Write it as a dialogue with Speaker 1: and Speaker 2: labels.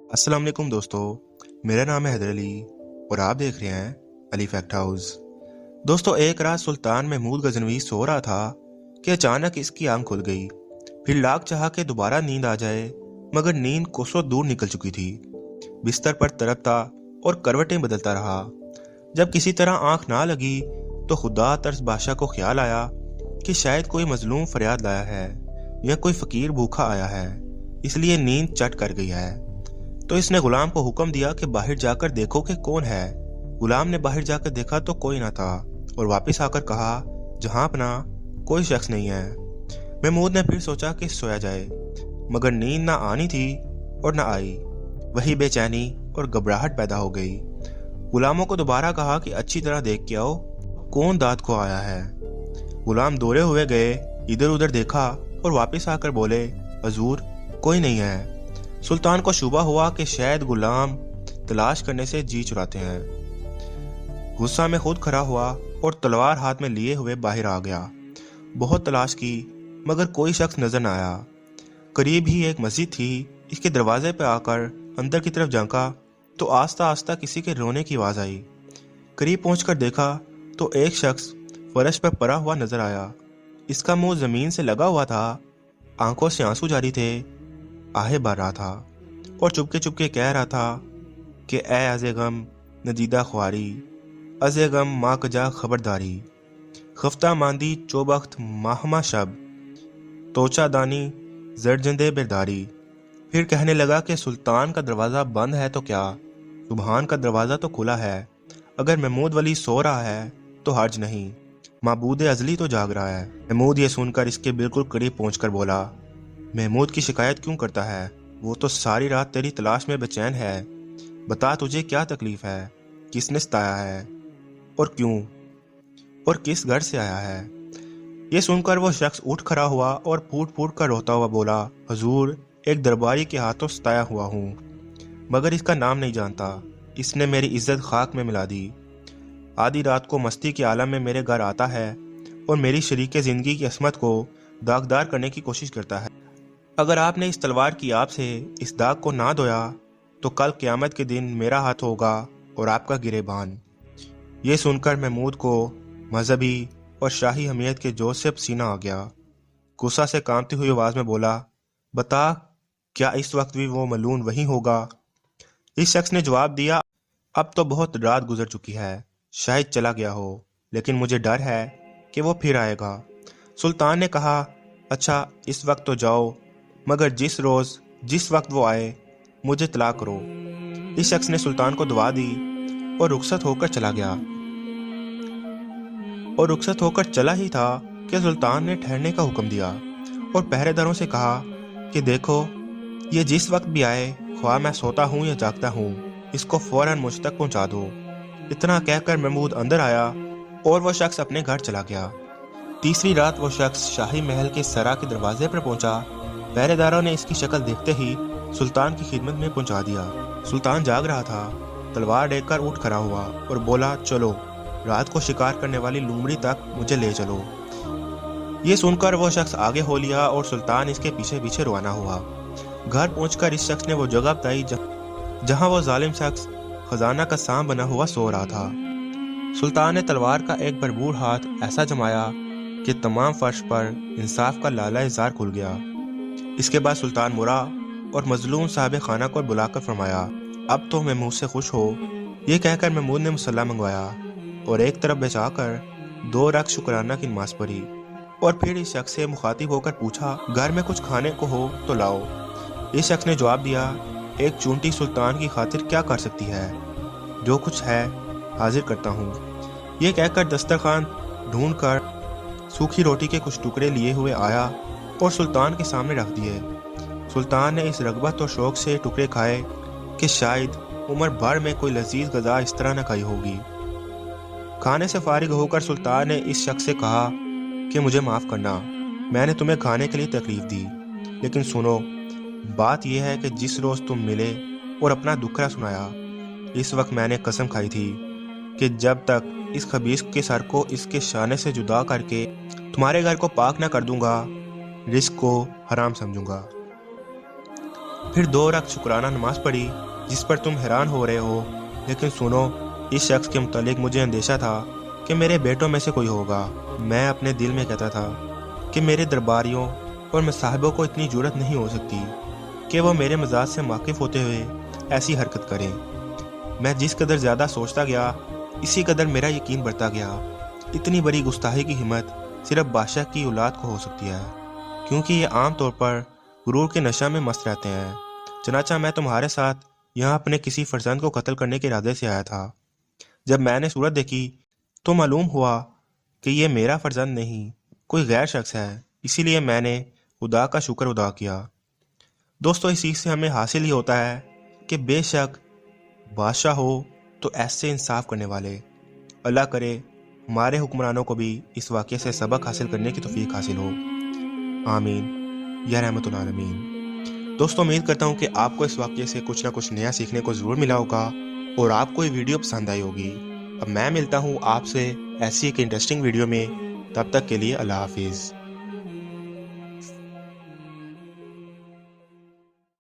Speaker 1: अस्सलाम वालेकुम दोस्तों। मेरा नाम है हैदर अली और आप देख रहे हैं अली फैक्ट हाउस। दोस्तों, एक रात सुल्तान महमूद गजनवी सो रहा था कि अचानक इसकी आंख खुल गई। फिर लाख चाहा कि दोबारा नींद आ जाए, मगर नींद कोसों दूर निकल चुकी थी। बिस्तर पर तड़पता और करवटें बदलता रहा। जब किसी तरह आंख ना लगी तो खुदा तर्स बादशाह को ख्याल आया कि शायद कोई मजलूम फरियाद लाया है या कोई फकीर भूखा आया है, इसलिए नींद चट कर गई है। तो इसने गुलाम को हुक्म दिया कि बाहर जाकर देखो कि कौन है। गुलाम ने बाहर जाकर देखा तो कोई ना था और वापस आकर कहा, जहां अपना कोई शख्स नहीं है। महमूद ने फिर सोचा कि सोया जाए, मगर नींद ना आनी थी और ना आई। वही बेचैनी और घबराहट पैदा हो गई। गुलामों को दोबारा कहा कि अच्छी तरह देख के आओ, कौन दाद को आया है। गुलाम दौड़े हुए गए, इधर उधर देखा और वापस आकर बोले, हजूर कोई नहीं है। सुल्तान को शुबा हुआ कि शायद गुलाम तलाश करने से जी चुराते हैं। गुस्सा में खुद खड़ा हुआ और तलवार हाथ में लिए हुए बाहर आ गया। बहुत तलाश की, मगर कोई शख्स नजर न आया। करीब ही एक मस्जिद थी। इसके दरवाजे पर आकर अंदर की तरफ झांका तो आस्ता आस्ता किसी के रोने की आवाज आई। करीब पहुंचकर देखा तो एक शख्स फर्श पर पड़ा हुआ नजर आया। इसका मुंह जमीन से लगा हुआ था, आंखों से आंसू जारी थे, आहे भर रहा था और चुपके चुपके कह रहा था कि ए अज़े गम नदीदा ख्वारी, अज़े गम माँ कजा खबरदारी, खफ्ता मांदी चौबख्त माहमा शब, तोचा दानी जरजंदे बेदारी। फिर कहने लगा कि सुल्तान का दरवाज़ा बंद है तो क्या, सुबहान का दरवाज़ा तो खुला है। अगर महमूद वली सो रहा है तो हर्ज नहीं, माबूद अजली तो जाग रहा है। महमूद ये सुनकर इसके बिल्कुल करीब पहुंचकर बोला, महमूद की शिकायत क्यों करता है? वो तो सारी रात तेरी तलाश में बेचैन है। बता तुझे क्या तकलीफ है, किसने सताया है और क्यों, और किस घर से आया है। ये सुनकर वो शख्स उठ खड़ा हुआ और फूट फूट कर रोता हुआ बोला, हजूर एक दरबारी के हाथों सताया हुआ हूँ, मगर इसका नाम नहीं जानता। इसने मेरी इज्जत खाक में मिला दी। आधी रात को मस्ती के आलम में मेरे घर आता है और मेरी शरीके ज़िंदगी की असमत को दागदार करने की कोशिश करता है। अगर आपने इस तलवार की आप से इस दाग को ना धोया तो कल क़यामत के दिन मेरा हाथ होगा और आपका गिरेबान। ये सुनकर महमूद को मजहबी और शाही हमीयत के जोश से पसीना आ गया। गुस्सा से कांपती हुई आवाज़ में बोला, बता क्या इस वक्त भी वो मलून वहीं होगा? इस शख्स ने जवाब दिया, अब तो बहुत रात गुजर चुकी है, शायद चला गया हो, लेकिन मुझे डर है कि वो फिर आएगा। सुल्तान ने कहा, अच्छा इस वक्त तो जाओ, मगर जिस वक्त वो आए मुझे तलाक करो। इस शख्स ने सुल्तान को दुआ दी और रुखसत होकर चला गया। और रुखसत होकर चला ही था कि सुल्तान ने ठहरने का हुक्म दिया और पहरेदारों से कहा कि देखो, ये जिस वक्त भी आए, ख्वाह मैं सोता हूँ या जागता हूँ, इसको फौरन मुझ तक पहुँचा दो। इतना कहकर महमूद अंदर आया और वो शख्स अपने घर चला गया। तीसरी रात वो शख्स शाही महल के सरा के दरवाजे पर पहुंचा। पहरेदारों ने इसकी शक्ल देखते ही सुल्तान की खिदमत में पहुंचा दिया। सुल्तान जाग रहा था, तलवार लेकर उठ खड़ा हुआ और बोला, चलो रात को शिकार करने वाली लूमड़ी तक मुझे ले चलो। ये सुनकर वो शख्स आगे हो लिया और सुल्तान इसके पीछे पीछे रवाना हुआ। घर पहुंचकर इस शख्स ने वो जगह बताई जहां वो जालिम शख्स खजाना का सांप बना हुआ सो रहा था। सुल्तान ने तलवार का एक भरपूर हाथ ऐसा जमाया कि तमाम फर्श पर इंसाफ का लाला इज़ार खुल गया। इसके बाद सुल्तान मुरा और मजलूम साहब खाना को बुलाकर फरमाया, अब तो महमूद से खुश हो। ये कहकर महमूद ने मुसल्ला मंगवाया और एक तरफ बिछाकर 2 रकात शुक्राना की नमाज पढ़ी और फिर इस शख्स से मुखातिब होकर पूछा, घर में कुछ खाने को हो तो लाओ। इस शख्स ने जवाब दिया, एक चूंटी सुल्तान की खातिर क्या कर सकती है, जो कुछ है हाजिर करता हूँ। ये कहकर दस्तरखान ढूंढ कर सूखी रोटी के कुछ टुकड़े लिए हुए आया और सुल्तान के सामने रख दिए। सुल्तान ने इस रगबत और शौक से टुकड़े खाए कि शायद उम्र भर में कोई लजीज गज़ा इस तरह न खाई होगी। खाने से फारिग होकर सुल्तान ने इस शख्स से कहा कि मुझे माफ़ करना, मैंने तुम्हें खाने के लिए तकलीफ दी, लेकिन सुनो, बात यह है कि जिस रोज़ तुम मिले और अपना दुखड़ा सुनाया, इस वक्त मैंने कसम खाई थी कि जब तक इस खबीस के सर को इसके शाने से जुदा करके तुम्हारे घर को पाक न कर दूंगा, रिस्क को हराम समझूंगा। پھر 2 رکعت شکرانہ نماز پڑھی جس پر تم حیران ہو رہے ہو، لیکن سنو، اس شخص کے متعلق مجھے اندیشہ تھا کہ میرے بیٹوں میں سے کوئی ہوگا۔ میں اپنے دل میں کہتا تھا کہ میرے درباریوں اور مصاحبوں کو اتنی جرت نہیں ہو سکتی کہ وہ میرے مزاج سے واقف ہوتے ہوئے ایسی حرکت کریں۔ میں جس قدر زیادہ سوچتا گیا اسی قدر میرا یقین بڑھتا گیا۔ اتنی بڑی گستاخی کی ہمت صرف بادشاہ کی اولاد کو ہو سکتی ہے، کیونکہ یہ عام طور پر غرور کے نشہ میں مست رہتے ہیں۔ چنانچہ میں تمہارے ساتھ یہاں اپنے کسی فرزند کو قتل کرنے کے ارادے سے آیا تھا۔ جب میں نے صورت دیکھی تو معلوم ہوا کہ یہ میرا فرزند نہیں، کوئی غیر شخص ہے، اسی لیے میں نے خدا کا شکر ادا کیا۔ دوستو، اس چیز سے ہمیں حاصل ہی ہوتا ہے کہ بے شک بادشاہ ہو تو ایسے انصاف کرنے والے۔ اللہ کرے ہمارے حکمرانوں کو بھی اس واقعے سے سبق حاصل کرنے کی توفیق حاصل ہو، آمین یا رحمت العالمین۔ دوستو، امید کرتا ہوں کہ آپ کو اس واقعے سے کچھ نہ کچھ نیا سیکھنے کو ضرور ملا ہوگا اور آپ کو یہ ویڈیو پسند آئی ہوگی۔ اب میں ملتا ہوں آپ سے ایسی ایک انٹرسٹنگ ویڈیو میں، تب تک کے لیے اللہ حافظ۔